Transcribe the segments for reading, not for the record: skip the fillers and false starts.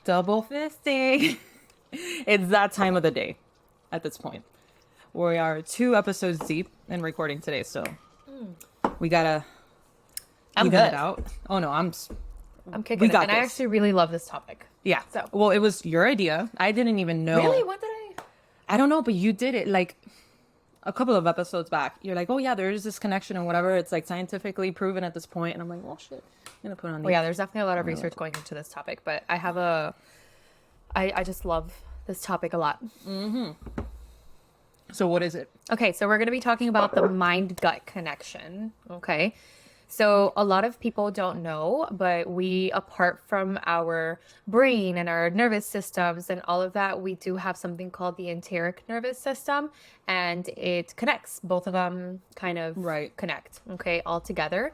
Double fisting. It's that time of the day at this point. We are 2 episodes deep in recording today, so we gotta I'm even good. it out. Oh no, I'm kicking we it. got And I this. actually really love this topic. Yeah. So Well, it was your idea. I didn't even know. really, what did I don't know, but you did it like a couple of episodes back. You're like, oh yeah, there is this connection and whatever. It's like scientifically proven at this point. And I'm like, well, shit. I'm gonna put it on. Well, yeah, there's definitely a lot of research going into this topic, but I just love this topic a lot. So what is it? Okay, so we're going to be talking about the mind-gut connection. Okay. So a lot of people don't know, but we, apart from our brain and our nervous systems and all of that, we do have something called the enteric nervous system, and it connects. Both of them kind of connect, okay, all together.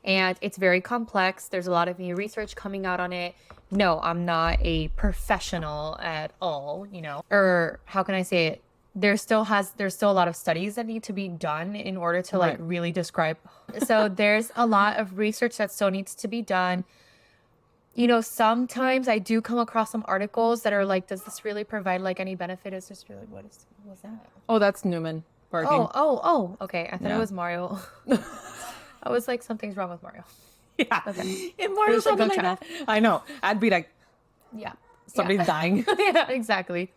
And it's very complex. There's a lot of new research coming out on it. No, I'm not a professional at all, or how can I say it? There's still a lot of studies that need to be done in order to like really describe. So there's a lot of research that still needs to be done. Sometimes I do come across some articles that are like, does this really provide like any benefit? Is this really, what was that? Oh, that's Newman barking. Oh. Okay. I thought it was Mario. I was like, something's wrong with Mario. Yeah. Okay. If Mario's something like that. I know. I'd be like, yeah, somebody's dying. Yeah, exactly.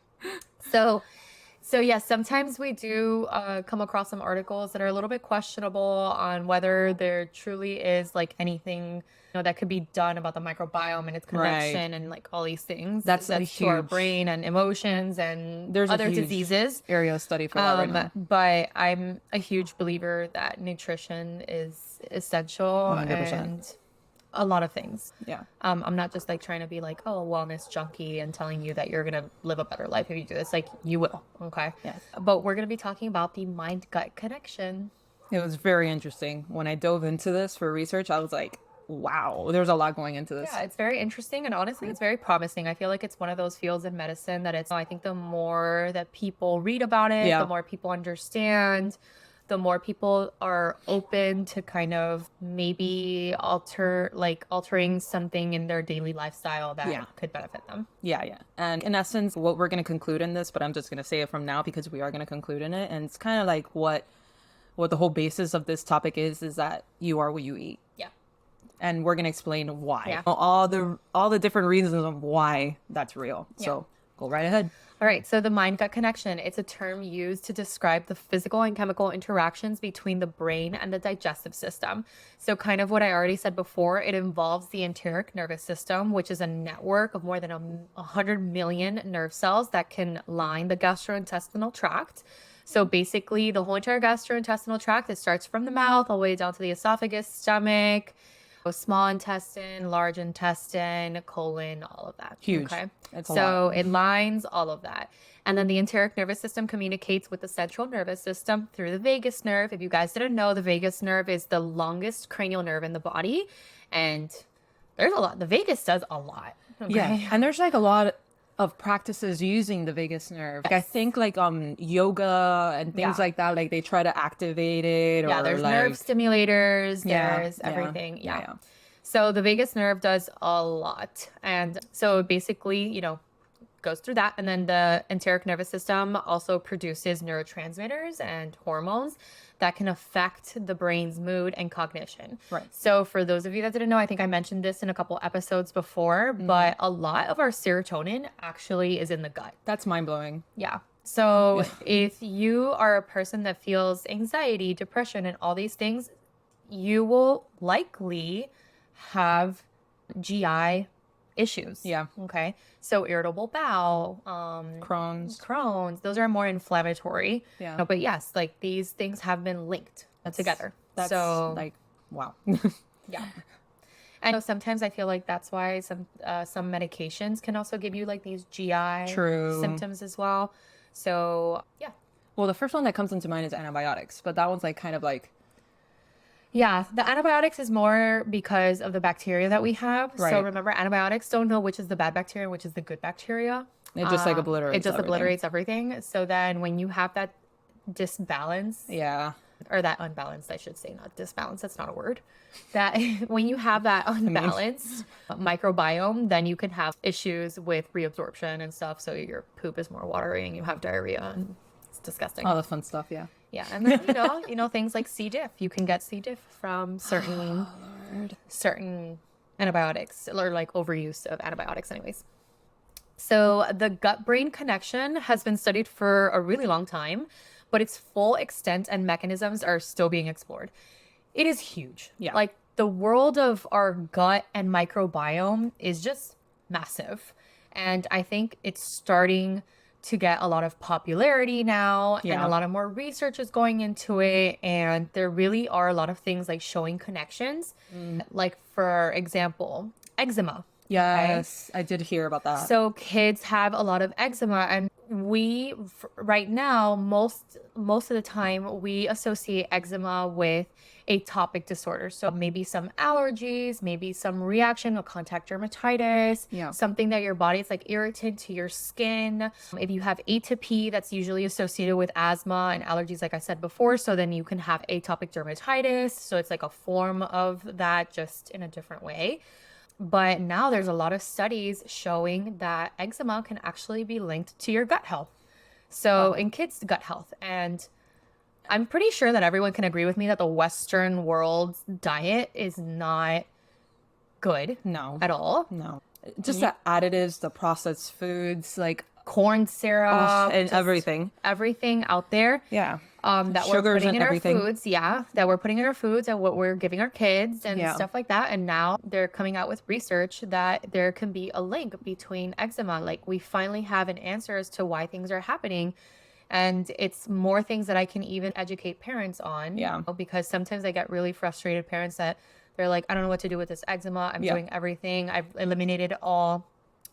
So yeah, sometimes we do come across some articles that are a little bit questionable on whether there truly is like anything that could be done about the microbiome and its connection and like all these things. That's to our brain and emotions and there's other a huge diseases. Area of study for that right now. But I'm a huge believer that nutrition is essential 100%. and a lot of things. Yeah. I'm not just like trying to be like, oh, a wellness junkie and telling you that you're going to live a better life if you do this. Like you will. Okay. Yes. But we're going to be talking about the mind-gut connection. It was very interesting. When I dove into this for research, I was like, wow, there's a lot going into this. Yeah, it's very interesting. And honestly, it's very promising. I feel like it's one of those fields in medicine that I think the more that people read about it, the more people understand, the more people are open to kind of maybe altering something in their daily lifestyle that could benefit them. Yeah. And in essence, what we're going to conclude in this, but I'm just going to say it from now because we are going to conclude in it. And it's kind of like what the whole basis of this topic is that you are what you eat. Yeah. And we're going to explain why. Yeah. All the different reasons of why that's real. Yeah. So go right ahead. All right, so the mind-gut connection, it's a term used to describe the physical and chemical interactions between the brain and the digestive system. So kind of what I already said before, it involves the enteric nervous system, which is a network of more than 100 million nerve cells that can line the gastrointestinal tract. So basically, the whole entire gastrointestinal tract, it starts from the mouth all the way down to the esophagus, stomach, small intestine, large intestine, colon, all of that. Huge. Okay. So it lines all of that. And then the enteric nervous system communicates with the central nervous system through the vagus nerve. If you guys didn't know, the vagus nerve is the longest cranial nerve in the body. And there's a lot. The vagus does a lot. Okay? Yeah. And there's like a lot of practices using the vagus nerve. Like I think like yoga and things like that, like they try to activate it. Yeah, or there's like nerve stimulators, there's everything. Yeah. So the vagus nerve does a lot. And so basically, goes through that. And then the enteric nervous system also produces neurotransmitters and hormones that can affect the brain's mood and cognition. Right. So for those of you that didn't know, I think I mentioned this in a couple episodes before, but a lot of our serotonin actually is in the gut. That's mind-blowing. Yeah. So if you are a person that feels anxiety, depression, and all these things, you will likely have GI issues. Yeah. Okay. So irritable bowel, Crohn's, those are more inflammatory. Yeah. But yes, like these things have been linked together. That's so like, wow. Yeah. And sometimes I feel like that's why some medications can also give you like these GI symptoms as well. So yeah. Well, the first one that comes into mind is antibiotics, but that one's like kind of like. Yeah, the antibiotics is more because of the bacteria that we have. Right. So remember, antibiotics don't know which is the bad bacteria and which is the good bacteria. It just obliterates obliterates everything. So then when you have that disbalance, or that unbalanced, I should say, not disbalanced. That's not a word. That when you have that unbalanced microbiome, then you can have issues with reabsorption and stuff. So your poop is more watery and you have diarrhea and it's disgusting. All the fun stuff, yeah. Yeah, and then things like C. diff. You can get C. diff from certain antibiotics or like overuse of antibiotics, anyways. So the gut-brain connection has been studied for a really long time, but its full extent and mechanisms are still being explored. It is huge. Yeah. Like the world of our gut and microbiome is just massive. And I think it's starting to get a lot of popularity now, and a lot of more research is going into it. And there really are a lot of things like showing connections. Like, for example, eczema. Yes, okay? I did hear about that. So kids have a lot of eczema, and we right now, most of the time, we associate eczema with atopic disorders. So maybe some allergies, maybe some reaction or contact dermatitis, something that your body is like irritant to your skin. If you have atopy, that's usually associated with asthma and allergies, like I said before. So then you can have atopic dermatitis. So it's like a form of that, just in a different way. But now there's a lot of studies showing that eczema can actually be linked to your gut health. So in kids' gut health. And I'm pretty sure that everyone can agree with me that the Western world's diet is not good. No. At all. No. Just the additives, the processed foods, like corn syrup. And everything. Everything out there. Yeah. That Sugars we're putting in everything. Our foods. Yeah. That we're putting in our foods and what we're giving our kids and stuff like that. And now they're coming out with research that there can be a link between eczema. Like we finally have an answer as to why things are happening. And it's more things that I can even educate parents on. Yeah. Because sometimes I get really frustrated parents that they're like, I don't know what to do with this eczema. I'm doing everything. I've eliminated all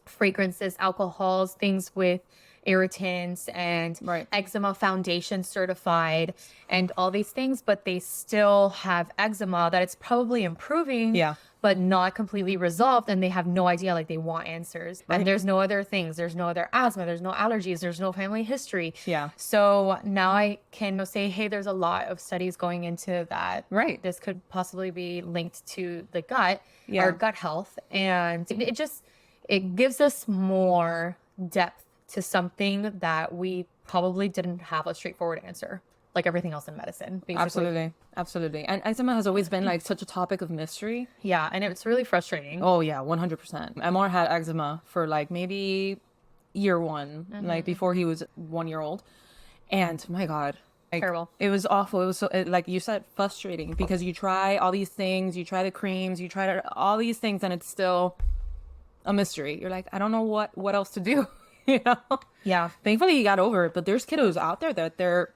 fragrances, alcohols, things with irritants and eczema foundation certified and all these things, but they still have eczema that it's probably improving, but not completely resolved, and they have no idea, like they want answers. And there's no other things, there's no other asthma, there's no allergies, there's no family history. So now I can say, hey, there's a lot of studies going into that. This could possibly be linked to the gut or gut health, and it gives us more depth to something that we probably didn't have a straightforward answer, like everything else in medicine, basically. Absolutely. And eczema has always been like such a topic of mystery. Yeah, and it's really frustrating. Oh yeah, 100%. Emar had eczema for like maybe year one, like before he was 1 year old. And my God. Like, terrible. It was awful. It was so, like you said, frustrating because you try all these things, you try the creams, you try all these things, and it's still a mystery. You're like, I don't know what else to do. You know? Yeah. Thankfully, he got over it. But there's kiddos out there that they're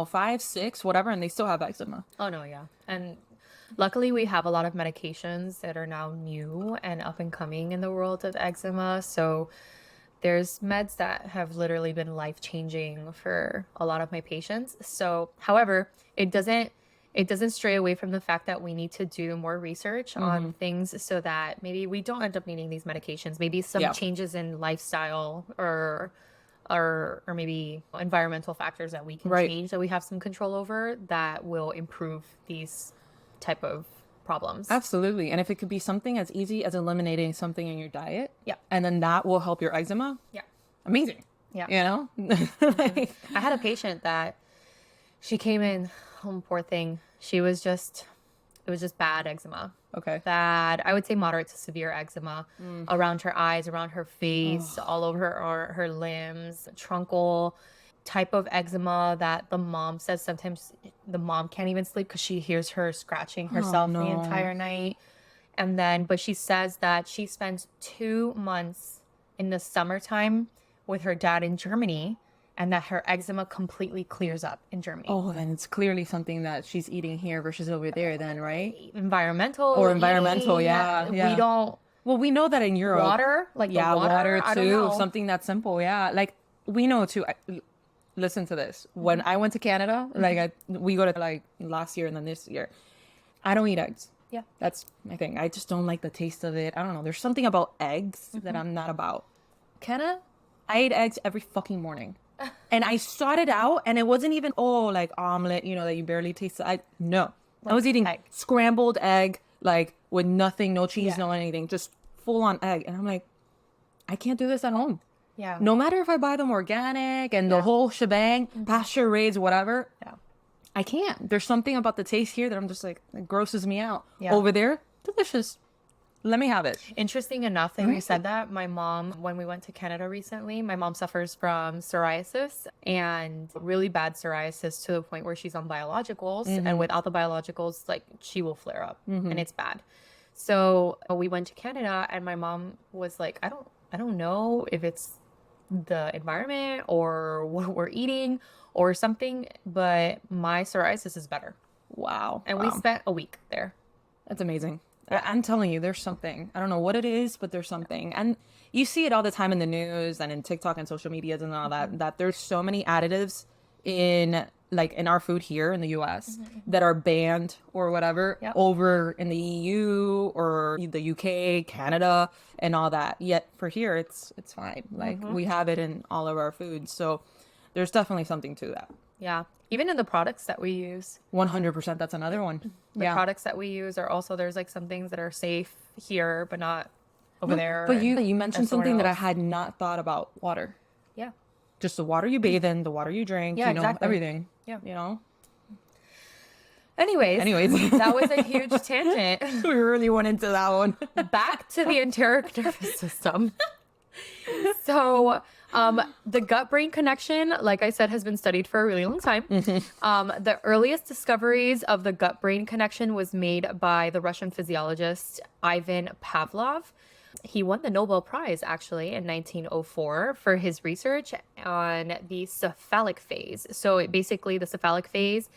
5, 6, whatever, and they still have eczema. Oh no, yeah. And luckily, we have a lot of medications that are now new and up and coming in the world of eczema. So there's meds that have literally been life-changing for a lot of my patients. So, however, it doesn't stray away from the fact that we need to do more research on things so that maybe we don't end up needing these medications. Maybe some changes in lifestyle or maybe environmental factors that we can change, that we have some control over, that will improve these type of problems. Absolutely. And if it could be something as easy as eliminating something in your diet, and then that will help your eczema, amazing. You know? I had a patient that she came in, poor thing. It was just bad eczema. Okay. Bad, I would say moderate to severe eczema around her eyes, around her face, all over her limbs, truncal type of eczema that the mom says sometimes the mom can't even sleep because she hears her scratching herself the entire night. But she says that she spends 2 months in the summertime with her dad in Germany, and that her eczema completely clears up in Germany. Oh, then it's clearly something that she's eating here versus over there then, right? Environmental. Yeah. We don't... Well, we know that in Europe. Water? Like the water too. Something that simple, Like, we know too. Listen to this. When I went to Canada, like we go to like last year and then this year, I don't eat eggs. Yeah. That's my thing. I just don't like the taste of it. I don't know. There's something about eggs that I'm not about. Canada, I ate eggs every fucking morning. And I started out and it wasn't even, like omelet, that you barely taste. No. I was eating egg. scrambled egg, like with nothing, no cheese, Yeah. no anything, just full on egg. And I'm like, I can't do this at home. Yeah. No matter if I buy them organic and the whole shebang, pasture raised, whatever. Yeah. I can't. There's something about the taste here that I'm just like, it grosses me out. Yeah. Over there, delicious. Let me have it. Interesting enough that you said that. My mom, when we went to Canada recently, my mom suffers from psoriasis and really bad psoriasis to the point where she's on biologicals. And without the biologicals, like she will flare up and it's bad. So we went to Canada and my mom was like, I don't know if it's the environment or what we're eating or something, but my psoriasis is better. Wow. And we spent a week there. That's amazing. I'm telling you, there's something. I don't know what it is, but there's something. And you see it all the time in the news and in TikTok and social medias and all that there's so many additives in our food here in the US that are banned or whatever over in the EU or the UK, Canada and all that. Yet for here, it's fine. Like we have it in all of our foods. So there's definitely something to that. Yeah. Even in the products that we use. 100%. That's another one. The products that we use are also, there's like some things that are safe here, but not over there. But you mentioned something that I else. had not thought about. Water. Yeah. Just the water you bathe in, the water you drink, Yeah, exactly. everything. Yeah. Anyways, that was a huge tangent. We really went into that one. Back to the enteric nervous system. So, the gut-brain connection, like I said, has been studied for a really long time. The earliest discoveries of the gut-brain connection was made by the Russian physiologist Ivan Pavlov. He won the Nobel Prize, actually, in 1904 for his research on the cephalic phase. So basically, the cephalic phase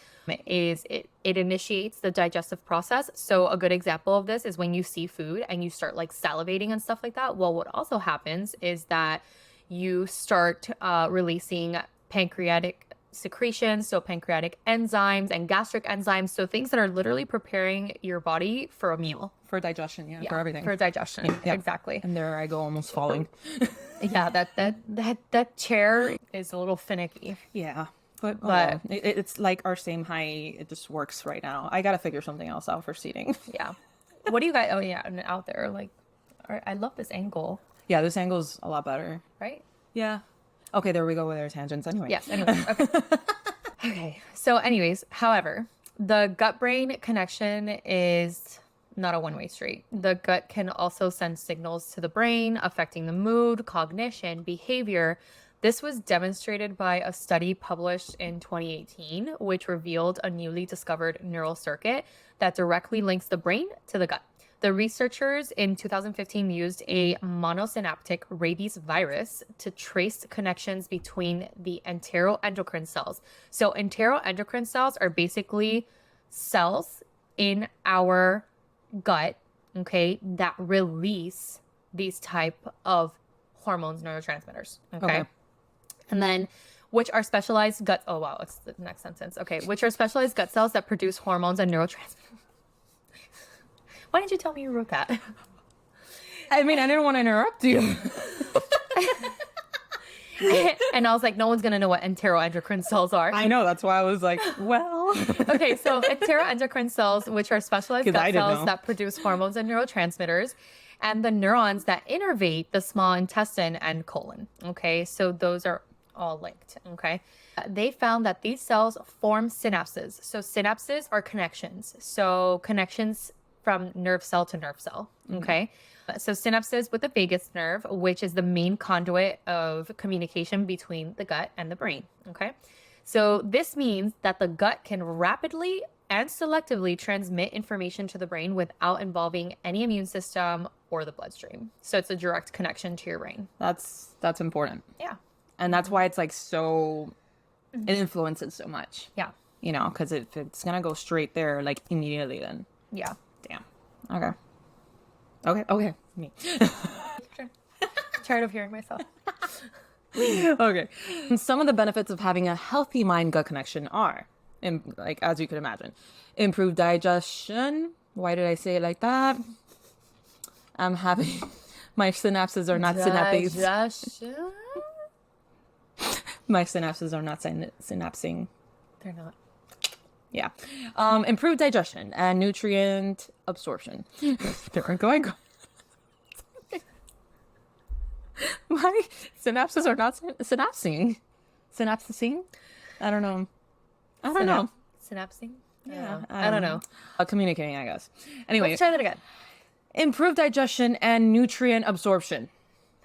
is it initiates the digestive process. So a good example of this is when you see food and you start like salivating and stuff like that. Well, what also happens is that you start releasing pancreatic secretions, so pancreatic enzymes and gastric enzymes, so things that are literally preparing your body for a meal. For digestion, for everything. For digestion, exactly. And there I go, almost falling. Yeah, that chair is a little finicky. Yeah. But it's like our same height. It just works right now. I got to figure something else out for seating. Yeah. What do you guys, and out there, like, I love this angle. Yeah, this angle's a lot better. Right? Yeah. Okay, there we go with our tangents anyway. Yes, anyway. Okay. Okay. So anyways, however, the gut-brain connection is not a one-way street. The gut can also send signals to the brain, affecting the mood, cognition, behavior. This was demonstrated by a study published in 2018, which revealed a newly discovered neural circuit that directly links the brain to the gut. The researchers in 2015 used a monosynaptic rabies virus to trace connections between the enteroendocrine cells. So enteroendocrine cells are basically cells in our gut, okay, that release these type of hormones, neurotransmitters, okay? And then which are specialized gut, oh wow, it's the next sentence. Okay, which are specialized gut cells that produce hormones and neurotransmitters. Why didn't you tell me you wrote that? I mean, I didn't want to interrupt you. And I was like, no one's going to know what enteroendocrine cells are. I know, that's why I was like, well. Okay, so enteroendocrine cells, which are specialized gut cells that produce hormones and neurotransmitters, and the neurons that innervate the small intestine and colon. Okay, so those are all linked. Okay, they found that these cells form synapses. So synapses are connections. So connections from nerve cell to nerve cell. Okay. So synapses with the vagus nerve, which is the main conduit of communication between the gut and the brain. Okay. So this means that the gut can rapidly and selectively transmit information to the brain without involving any immune system or the bloodstream. So it's a direct connection to your brain. That's important. Yeah. And that's why it's like so, it influences so much. Yeah. You know, because if it's going to go straight there, like immediately then. Yeah. Damn. Okay. Me. Tired of hearing myself. Okay. And some of the benefits of having a healthy mind-gut connection are, like, as you could imagine, improved digestion. Why did I say it like that? I'm having, my synapses are not synapses. Digestion? My synapses are not synapsing. They're not. Yeah. Improved digestion and nutrient absorption. There we go. My synapses are not synapsing. Synapsing? I don't know. I don't know. Synapsing? Yeah. I don't know. Communicating, I guess. Anyway, Let's try that again. improved digestion and nutrient absorption.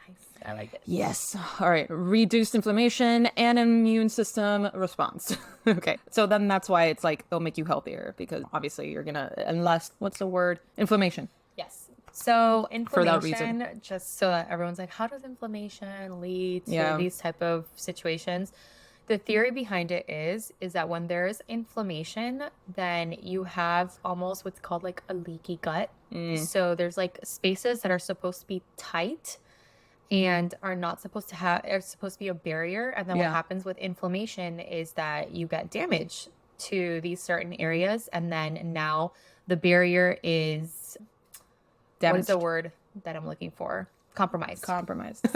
Nice. I like it. Yes. All right. Reduced inflammation and immune system response. Okay. So then that's why it's like they'll make you healthier because obviously you're gonna, unless, what's the word? Inflammation. Yes. So For that inflammation, just so that everyone's like, how does inflammation lead to Yeah. these type of situations? The theory behind it is that when there's inflammation, then you have almost what's called like a leaky gut. So there's like spaces that are supposed to be tight and are not supposed to have, are supposed to be a barrier. And then what Yeah. happens with inflammation is that you get damage to these certain areas. And then now the barrier is, what is Damaged. the word that I'm looking for? Compromised. Compromised.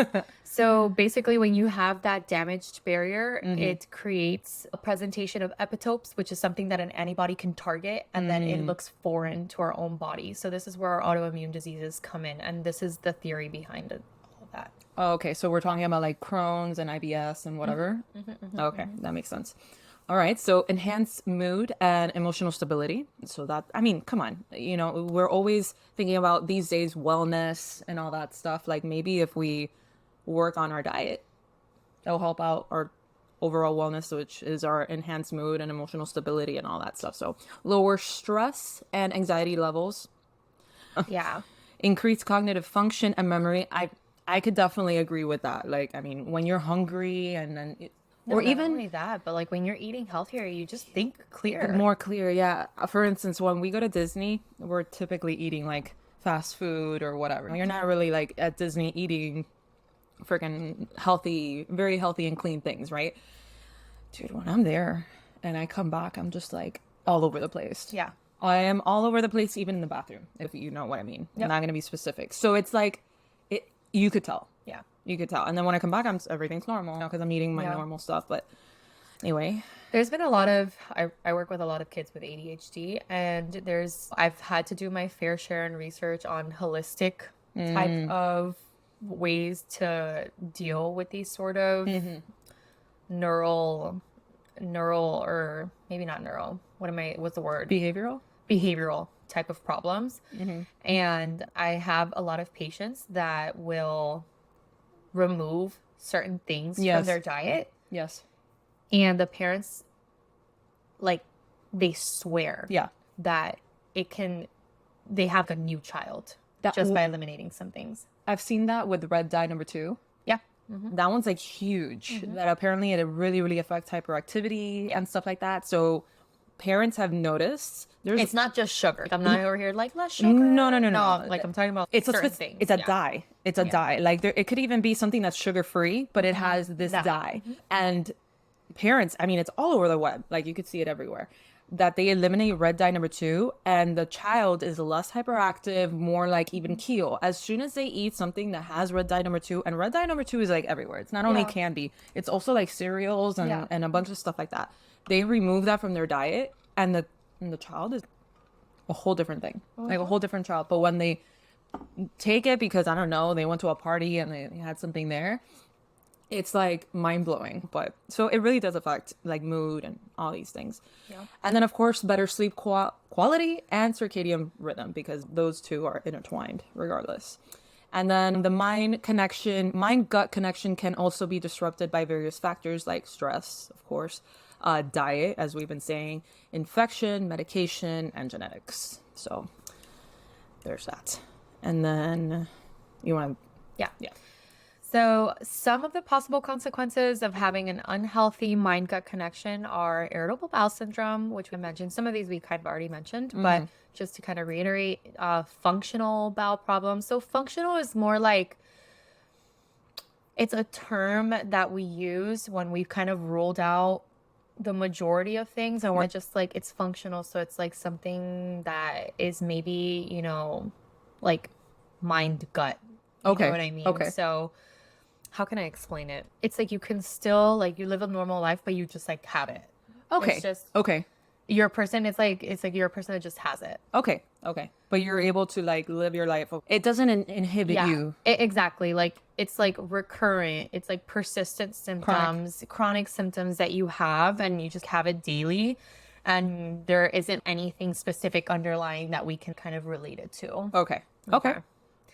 So basically, when you have that damaged barrier, it creates a presentation of epitopes, which is something that an antibody can target, and then it looks foreign to our own body. So this is where our autoimmune diseases come in, and this is the theory behind it, all of that. Oh, okay. So we're talking about like Crohn's and IBS and whatever. Okay. That makes sense. All right. So enhance mood and emotional stability. So that, I mean, come on, you know, we're always thinking about these days wellness and all that stuff. Like maybe if we work on our diet, that'll help out our overall wellness, which is our enhanced mood and emotional stability and all that stuff. So lower stress and anxiety levels, Yeah. increase cognitive function and memory. I could definitely agree with that. Like, I mean, when you're hungry and then No, or not even only that, but like when you're eating healthier, you just think clear. more clear, yeah. For instance, when we go to Disney, we're typically eating like fast food or whatever. You're not really like at Disney eating freaking healthy, very healthy and clean things, right? Dude, when I'm there and I come back, I'm just like all over the place. Yeah. I am all over the place, even in the bathroom, if you know what I mean. Yep. I'm not going to be specific. So it's like, you could tell. Yeah. You could tell. And then when I come back, everything's normal because I'm eating my Yeah. normal stuff. But anyway, There's been a lot of, I work with a lot of kids with ADHD, and I've had to do my fair share in research on holistic type of ways to deal with these sort of neural, or maybe not neural. What's the word? Behavioral type of problems. And I have a lot of patients that will remove certain things from Yes. their diet. yes. And the parents, like, they swear Yeah. that they have a new child That- just by eliminating some things. I've seen that with red dye number 2. Yeah. That one's like huge. That apparently it really, really affects hyperactivity and stuff like that. So parents have noticed It's not just sugar. I'm not over here like, less sugar. No. Like, I'm talking about It's a certain things. it's a Yeah. dye. It's a dye. Like it could even be something that's sugar free, but it has this That. dye. And parents, I mean, it's all over the web. Like you could see it everywhere. That they eliminate red dye number 2, and the child is less hyperactive, more like even keel. As soon as they eat something that has red dye number 2, and red dye number 2 is like everywhere. It's not only Yeah. candy, it's also like cereals and, Yeah. and a bunch of stuff like that. They remove that from their diet, and the child is a whole different thing, like a whole different child. But when they take it because I don't know, they went to a party and they had something there, it's like mind blowing. But so it really does affect like mood and all these things. Yeah. And then of course better sleep quality and circadian rhythm, because those two are intertwined regardless. And then the mind gut connection can also be disrupted by various factors like stress, of course, diet, as we've been saying, infection, medication, and genetics. So there's that. And then you want to... Yeah. So some of the possible consequences of having an unhealthy mind-gut connection are irritable bowel syndrome, which we mentioned. Some of these we kind of already mentioned, but just to kind of reiterate, functional bowel problems. So functional is more like, it's a term that we use when we've kind of ruled out the majority of things, and we're just like, it's functional. So it's like something that is maybe, like mind-gut. You Okay. know what I mean? Okay. So how can I explain it? It's like you can still like you live a normal life, but you just like have it. Okay. It's just Okay. you're a person. It's like you're a person that just has it. Okay. Okay. But you're able to like live your life. It doesn't inhibit Yeah, you. exactly. Like it's like recurrent. It's like persistent symptoms, chronic symptoms that you have, and you just have it daily, and there isn't anything specific underlying that we can kind of relate it to. Okay. Okay.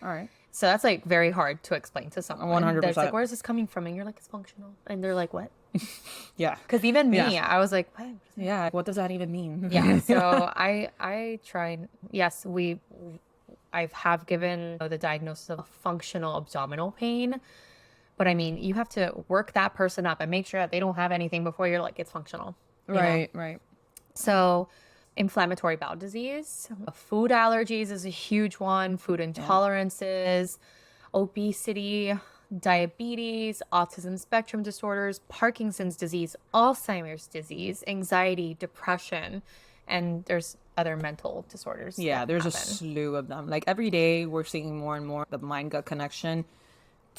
All right. So that's like very hard to explain to someone. 100%. That's like, where is this coming from? And you're like, it's functional, and they're like, what? Yeah. Because even me, Yeah. I was like, what? Yeah. What does that even mean? Yeah. So I try. Yes, I have given the diagnosis of functional abdominal pain, but I mean, you have to work that person up and make sure that they don't have anything before you're like, it's functional. you know? Right. Right. So, inflammatory bowel disease, food allergies is a huge one, food intolerances, obesity, diabetes, autism spectrum disorders, Parkinson's disease, Alzheimer's disease, anxiety, depression, and there's other mental disorders. Yeah. that There's a happen. slew of them. Like every day we're seeing more and more the mind gut connection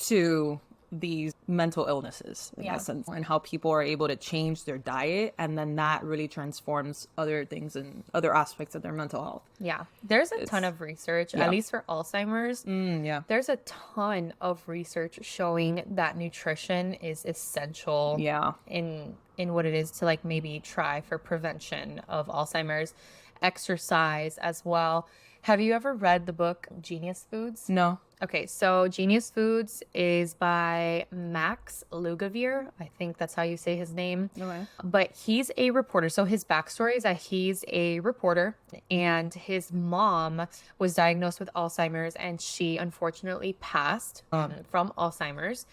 to these mental illnesses in Yeah. essence, and how people are able to change their diet, and then that really transforms other things and other aspects of their mental health. Yeah, there's a ton of research, yeah. at least for Alzheimer's. Yeah. There's a ton of research showing that nutrition is essential Yeah. in what it is to like maybe try for prevention of Alzheimer's, exercise as well. Have you ever read the book Genius Foods? No. Okay, so Genius Foods is by Max Lugavere. I think that's how you say his name. Okay. But he's a reporter. So his backstory is that he's a reporter and his mom was diagnosed with Alzheimer's and she unfortunately passed from Alzheimer's.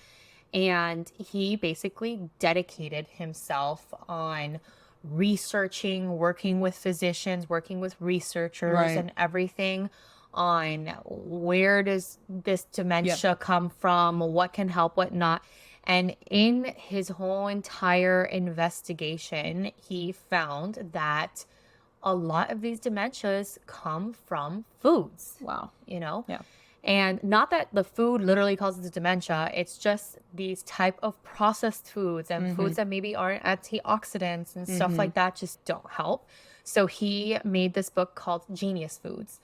And he basically dedicated himself on researching, working with physicians, working with researchers Right. and everything on where does this dementia come from, what can help, what not. And in his whole entire investigation, he found that a lot of these dementias come from foods, Wow. you know? Yeah. And not that the food literally causes dementia, it's just these type of processed foods and foods that maybe aren't antioxidants and stuff like that just don't help. So he made this book called Genius Foods.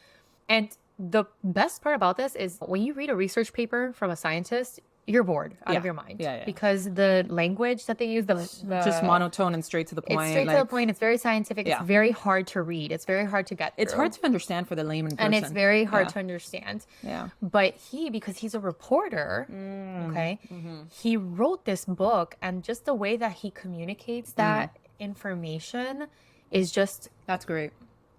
And the best part about this is when you read a research paper from a scientist, you're bored out of Yeah. your mind. Yeah. Because the language that they use, Just monotone and straight to the point. it's straight to the point. It's very scientific. Yeah. It's very hard to read. It's very hard to get through. It's hard to understand for the layman person. And it's very hard Yeah. to understand. Yeah. But because he's a reporter, okay, he wrote this book, and just the way that he communicates that information is just That's great.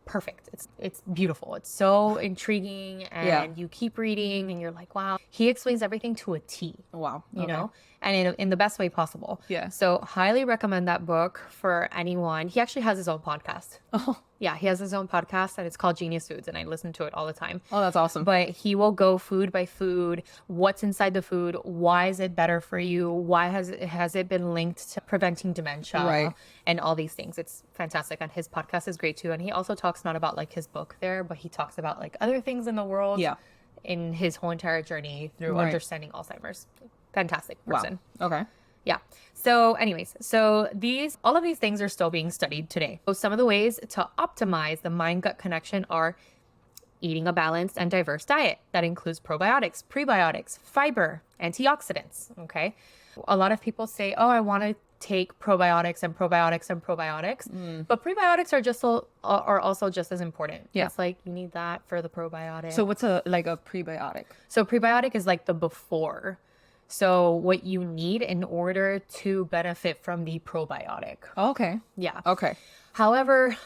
perfect. It's beautiful. It's so intriguing, and Yeah. you keep reading, and you're like, wow. He explains everything to a T. Wow. You know, and in the best way possible. Yeah. So highly recommend that book for anyone. He actually has his own podcast. Oh. Yeah, he has his own podcast, and it's called Genius Foods, and I listen to it all the time. Oh, that's awesome. But he will go food by food. What's inside the food? Why is it better for you? Why has it been linked to preventing dementia? Right. And all these things. It's fantastic. And his podcast is great too. And he also talks not about like his book there, but he talks about like other things in the world. Yeah. In his whole entire journey through Right. understanding Alzheimer's. Fantastic person. Wow. Okay. Yeah. So anyways, so all of these things are still being studied today. So some of the ways to optimize the mind-gut connection are eating a balanced and diverse diet that includes probiotics, prebiotics, fiber, antioxidants. Okay. A lot of people say, oh, I want to take probiotics and probiotics and probiotics, but prebiotics are also just as important. Yeah. It's like you need that for the probiotic. So what's a prebiotic? So prebiotic is like the before. So what you need in order to benefit from the probiotic. Oh, okay. Yeah. Okay. However,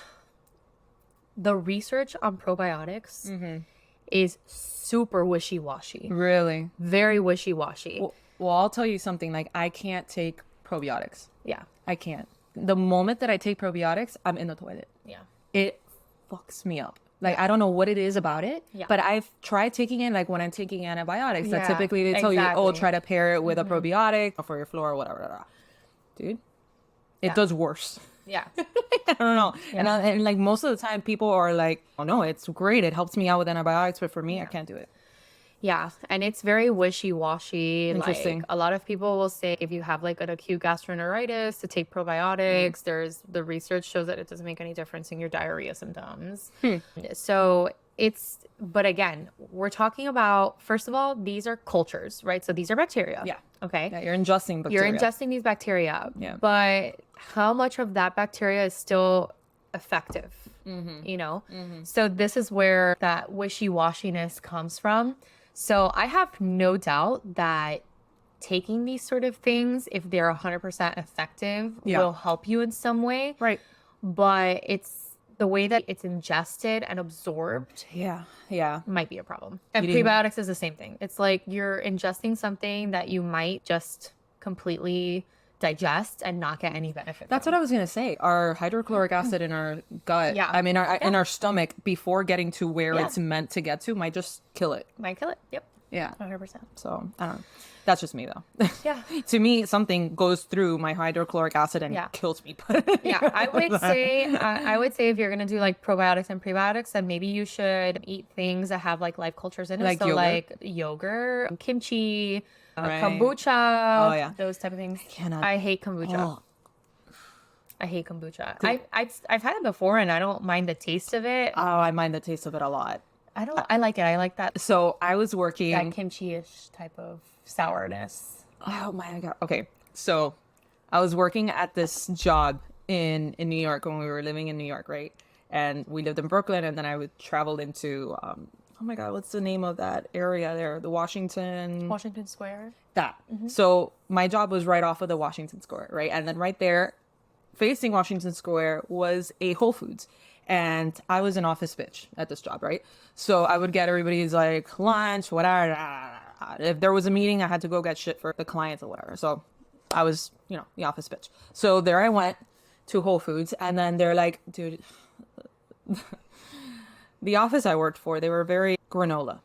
the research on probiotics is super wishy-washy. Really? Very wishy-washy. Well, I'll tell you something. Like, I can't take probiotics. Yeah. I can't. The moment that I take probiotics, I'm in the toilet. Yeah. It fucks me up. Like, I don't know what it is about it, Yeah. but I've tried taking it, like when I'm taking antibiotics, that Yeah, typically they tell you, oh, exactly. try to pair it with a probiotic for your flora or whatever. Blah, blah. Dude, it does worse. Yeah. I don't know. And like most of the time people are like, oh no, it's great. It helps me out with antibiotics. But for me, I can't do it. Yeah, and it's very wishy-washy. Interesting. Like a lot of people will say if you have like an acute gastroenteritis to take probiotics, there's the research shows that it doesn't make any difference in your diarrhea symptoms. So but again, we're talking about, first of all, these are cultures, right? So these are bacteria. Yeah. Okay. Yeah, you're ingesting You're bacteria. ingesting these bacteria. Yeah. But how much of that bacteria is still effective? You know? So this is where that wishy-washiness comes from. So I have no doubt that taking these sort of things, if they're 100% effective, will help you in some way. Right. But it's the way that it's ingested and absorbed Yeah. Yeah. might be a problem. And Eating- prebiotics is the same thing. It's like you're ingesting something that you might just completely digest and not get any benefit That's from. what I was gonna say. Our hydrochloric acid in our gut, Yeah. I mean, in our stomach, before getting to where Yeah. it's meant to get to, might just kill it. Might kill it. Yep. Yeah. 100%. So I don't know. That's just me though. Yeah. To me, something goes through my hydrochloric acid and Yeah. kills me. Yeah, I would say if you're gonna do like probiotics and prebiotics, then maybe you should eat things that have like live cultures in it. Like so yogurt? like yogurt, kimchi, Right. kombucha, Oh, yeah. those type of things. cannot- I hate kombucha. Oh. I hate kombucha. I've had it before and I don't mind the taste of it. Oh, I mind the taste of it a lot. I like it. I like that So I was working. that kimchi-ish type of sourness. Oh my god. Okay. So I was working at this job in New York when we were living in New York, right? And we lived in Brooklyn, and then I would travel into oh my god, what's the name of that area there? The Washington. Washington Square. That. So my job was right off of the Washington Square, right? And then right there, facing Washington Square, was a Whole Foods. And I was an office bitch at this job, right? So I would get everybody's like lunch, whatever. If there was a meeting, I had to go get shit for the clients or whatever. So I was, the office bitch. So there I went to Whole Foods, and then they're like, dude, the office I worked for, they were very granola.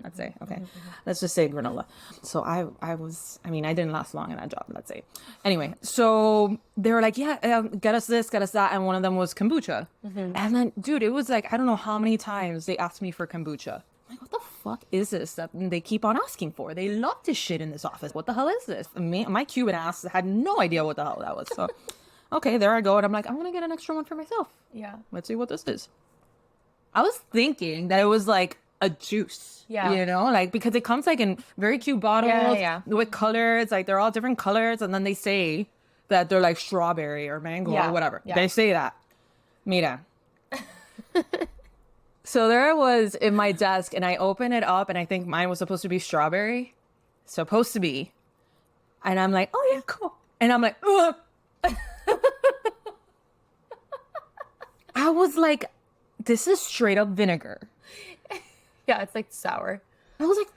Let's say, okay, let's just say granola. So I didn't last long in that job, let's say. Anyway, so they were like, yeah, get us this, get us that. And one of them was kombucha. And then, dude, it was like, I don't know how many times they asked me for kombucha. I'm like, what the fuck is this that they keep on asking for? They love this shit in this office. What the hell is this? My Cuban ass had no idea what the hell that was. So, okay, there I go. And I'm like, I'm going to get an extra one for myself. Yeah. Let's see what this is. I was thinking that it was like a juice. Yeah. Like, because it comes like in very cute bottles with colors. Like, they're all different colors. And then they say that they're like strawberry or mango or whatever. Yeah. They say that. Mira. So there I was in my desk, and I open it up, and I think mine was supposed to be strawberry. Supposed to be. And I'm like, oh yeah, cool. And I'm like, ugh. I was like, this is straight up vinegar. Yeah, it's like sour. I was like,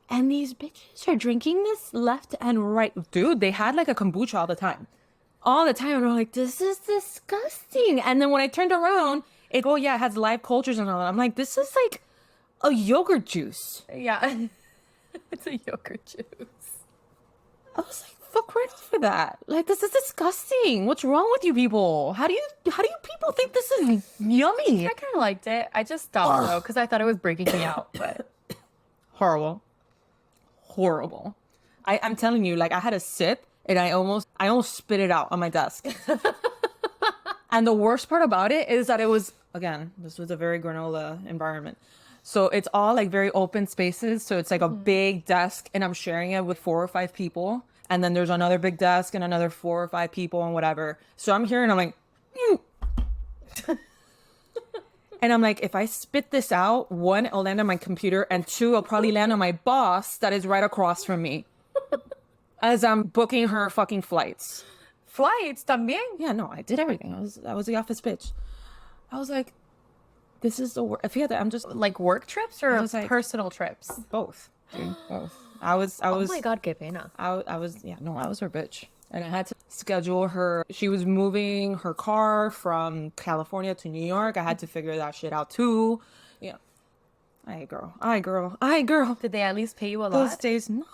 and these bitches are drinking this left and right. Dude, they had like a kombucha all the time. All the time. And we're like, this is disgusting. And then when I turned around, it has live cultures and all that. I'm like, this is like a yogurt juice. Yeah. It's a yogurt juice. I was like, fuck right off for that. Like, this is disgusting. What's wrong with you people? How do you people think this is yummy? I kind of liked it. I just stopped though because I thought it was breaking me out. But Horrible. I'm telling you, like, I had a sip and I almost spit it out on my desk. And the worst part about it is that this was a very granola environment. So it's all like very open spaces. So it's like a big desk, and I'm sharing it with 4 or 5 people. And then there's another big desk and another 4 or 5 people and whatever. So I'm here and I'm like, and I'm like, if I spit this out, 1, it'll land on my computer, and 2, it'll probably land on my boss that is right across from me as I'm booking her fucking flights. flights también. Yeah, no, I did everything. I was the office bitch. I was like, this is the worst. I feel that I'm just Like work trips or was like- personal trips? both. Dude, both. I was. Oh my god, qué pena. I was her bitch. And I had to schedule her. She was moving her car from California to New York. I had to figure that shit out too. Yeah. Aye, girl. Did they at least pay you a Those lot? days, no.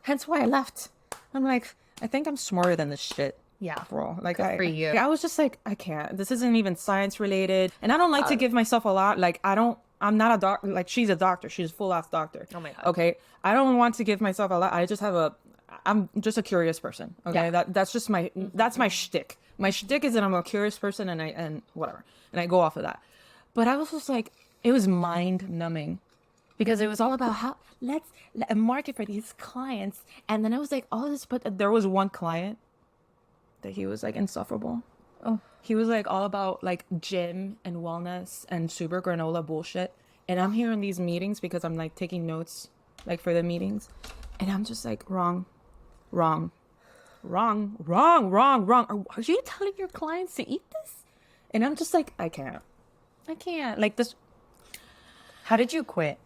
Hence why I left. I'm like, I think I'm smarter than this shit. Yeah. Bro, like Good for you. I was just like, I can't. This isn't even science related. And I don't like to give myself a lot. Like, I don't I'm not a doctor. Like, she's a doctor. She's a full ass doctor. Oh my God. Okay. I don't want to give myself a lot. I'm just a curious person. Okay. Yeah. That's just that's my shtick. My shtick is that I'm a curious person, and whatever. And I go off of that. But I was just like, it was mind numbing, because it was all about how let's market for these clients. And then I was like, all this, but there was one client that he was like insufferable. Oh. He was like all about like gym and wellness and super granola bullshit. And I'm here in these meetings because I'm like taking notes like for the meetings. And I'm just like, wrong. Are you telling your clients to eat this? And I'm just like, I can't. Like this. How did you quit?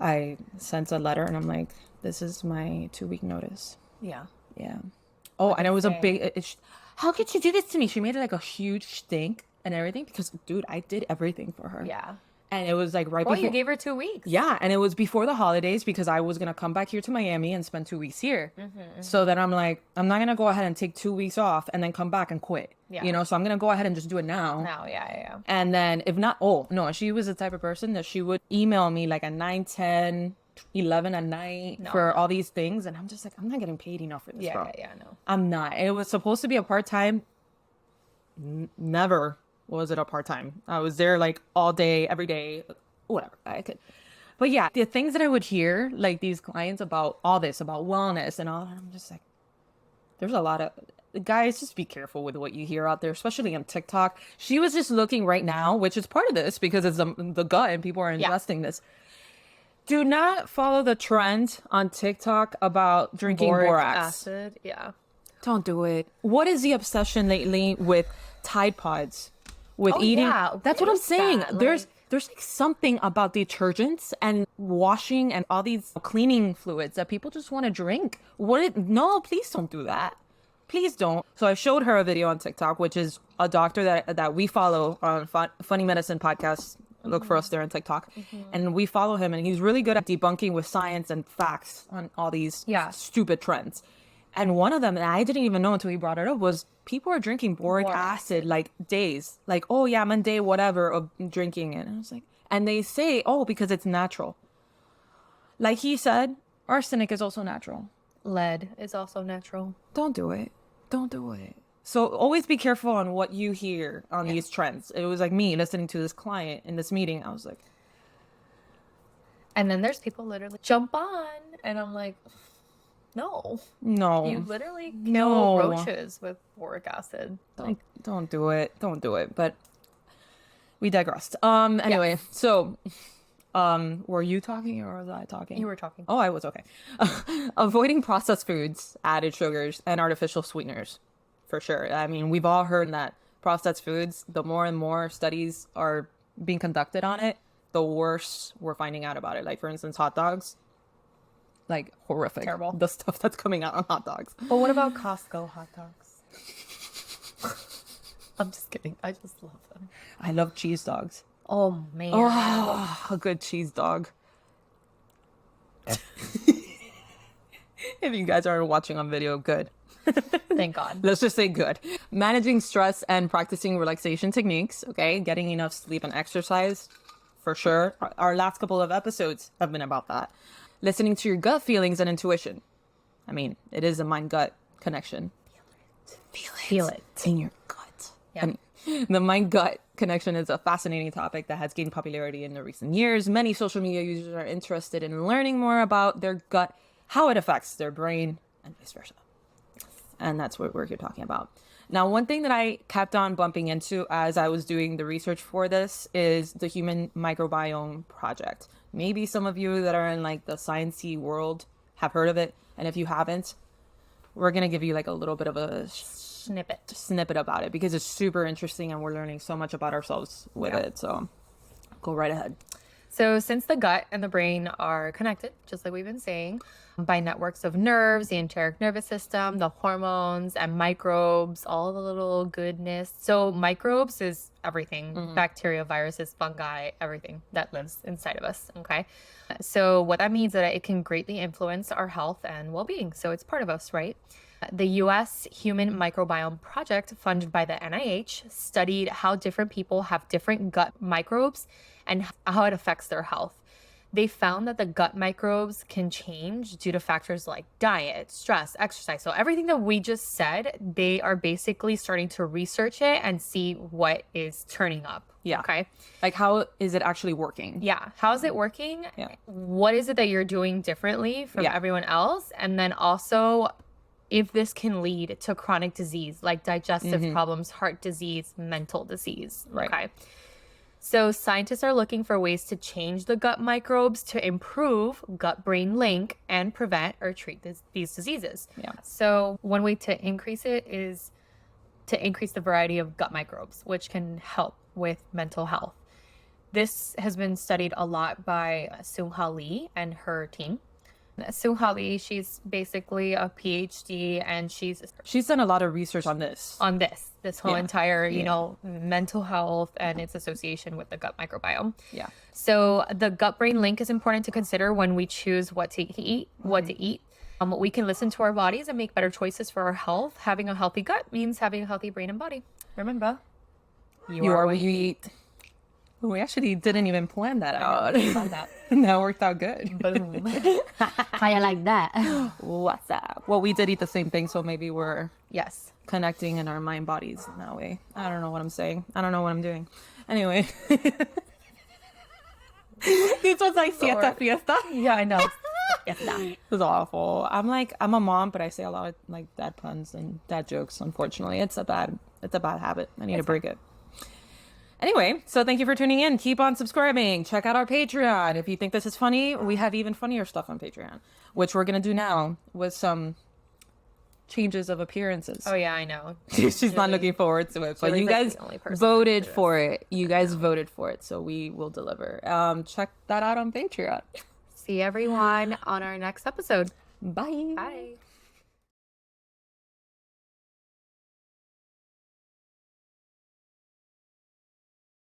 I sent a letter and I'm like, this is my 2-week notice. Yeah. Yeah. Oh, and it was a big. How could she do this to me? She made it like a huge stink and everything because, dude, I did everything for her. Yeah. And it was like right Well, before. you gave her 2 weeks. Yeah, and it was before the holidays because I was gonna come back here to Miami and spend 2 weeks here. So then I'm like, I'm not gonna go ahead and take 2 weeks off and then come back and quit. Yeah. You know, so I'm gonna go ahead and just do it now. No, yeah. And then if not, oh no, she was the type of person that she would email me like at 9, 10, 11 at night for all these things, and I'm just like, I'm not getting paid enough for this, bro. Yeah, no. I'm not. It was supposed to be a part-time. Never was it a part-time. I was there like all day, every day, whatever I could. But yeah, the things that I would hear, like these clients about all this, about wellness and all that, I'm just like, there's a lot of guys, just be careful with what you hear out there, especially on TikTok. She was just looking right now, which is part of this because it's the gut and people are ingesting this. Do not follow the trend on TikTok about drinking borax acid. Yeah. Don't do it. What is the obsession lately with Tide Pods? With eating? Yeah. That's what I'm saying. That? There's like something about detergents and washing and all these cleaning fluids that people just want to drink. No, please don't do that. Please don't. So I showed her a video on TikTok, which is a doctor that we follow on Funny Medicine Podcast. Look for us there on TikTok. And we follow him, and he's really good at debunking with science and facts on all these stupid trends. And one of them, and I didn't even know until he brought it up, was people are drinking boric acid like days. Like, oh yeah, I'm on day whatever of drinking it. And I was like, and they say, oh, because it's natural. Like he said, arsenic is also natural. Lead is also natural. Don't do it. Don't do it. So always be careful on what you hear on these trends. It was like me listening to this client in this meeting. I was like, and then there's people literally jump on, and I'm like, no, you literally kill roaches with boric acid. Don't do it. Don't do it. But we digressed. Anyway, so were you talking or was I talking? You were talking. Oh, I was. Okay. Avoiding processed foods, added sugars, and artificial sweeteners. For sure. I mean, we've all heard that processed foods, the more and more studies are being conducted on it, the worse we're finding out about it. Like, for instance, hot dogs. Like, horrific. Terrible. The stuff that's coming out on hot dogs. But what about Costco hot dogs? I'm just kidding. I just love them. I love cheese dogs. Oh, man. Oh, a good cheese dog. If you guys aren't watching on video, good. Thank God. Let's just say good. Managing stress and practicing relaxation techniques, okay? Getting enough sleep and exercise, for sure. Our last couple of episodes have been about that. Listening to your gut feelings and intuition. I mean, it is a mind-gut connection. Feel it. It's in your gut. Yeah. I mean, the mind-gut connection is a fascinating topic that has gained popularity in the recent years. Many social media users are interested in learning more about their gut, how it affects their brain, and vice versa. And that's what we're here talking about. Now, one thing that I kept on bumping into as I was doing the research for this is the Human Microbiome Project. Maybe some of you that are in like the sciencey world have heard of it. And if you haven't, we're going to give you like a little bit of a snippet about it because it's super interesting and we're learning so much about ourselves with it. So go right ahead. So since the gut and the brain are connected, just like we've been saying, by networks of nerves, the enteric nervous system, the hormones and microbes, all the little goodness. So microbes is everything, bacteria, viruses, fungi, everything that lives inside of us, okay? So what that means is that it can greatly influence our health and well-being. So it's part of us, right? The US Human Microbiome Project, funded by the NIH, studied how different people have different gut microbes and how it affects their health. They found that the gut microbes can change due to factors like diet, stress, exercise. So everything that we just said, they are basically starting to research it and see what is turning up. Yeah. Okay. Like, how is it actually working? Yeah. How is it working? Yeah. What is it that you're doing differently from Yeah. everyone else? And then also, if this can lead to chronic disease like digestive problems, heart disease, mental disease. Right. Okay. So scientists are looking for ways to change the gut microbes to improve gut-brain link and prevent or treat these diseases. Yeah. So one way to increase it is to increase the variety of gut microbes, which can help with mental health. This has been studied a lot by Sung-Ha Lee and her team. Sung-Ha Lee, she's basically a PhD, and she's done a lot of research on this. This whole entire, mental health and its association with the gut microbiome. Yeah. So the gut-brain link is important to consider when we choose what to eat. We can listen to our bodies and make better choices for our health. Having a healthy gut means having a healthy brain and body. Remember, you are what you eat. We actually didn't even plan that out. That. That worked out good. Boom. How you like that? What's up? Well, we did eat the same thing, so maybe we're Yes. connecting in our mind bodies in that way. I don't know what I'm saying. I don't know what I'm doing. Anyway. This was like fiesta. Yeah, I know. It was awful. I'm a mom, but I say a lot of like dad puns and dad jokes, unfortunately. It's a bad habit. I need to break it. Anyway, so thank you for tuning in. Keep on subscribing. Check out our Patreon. If you think this is funny, we have even funnier stuff on Patreon, which we're going to do now with some changes of appearances. Oh, yeah, I know. She's not looking forward to it, but Julie's you like guys the only person voted that for it. You guys voted for it, so we will deliver. Check that out on Patreon. See everyone on our next episode. Bye. Bye.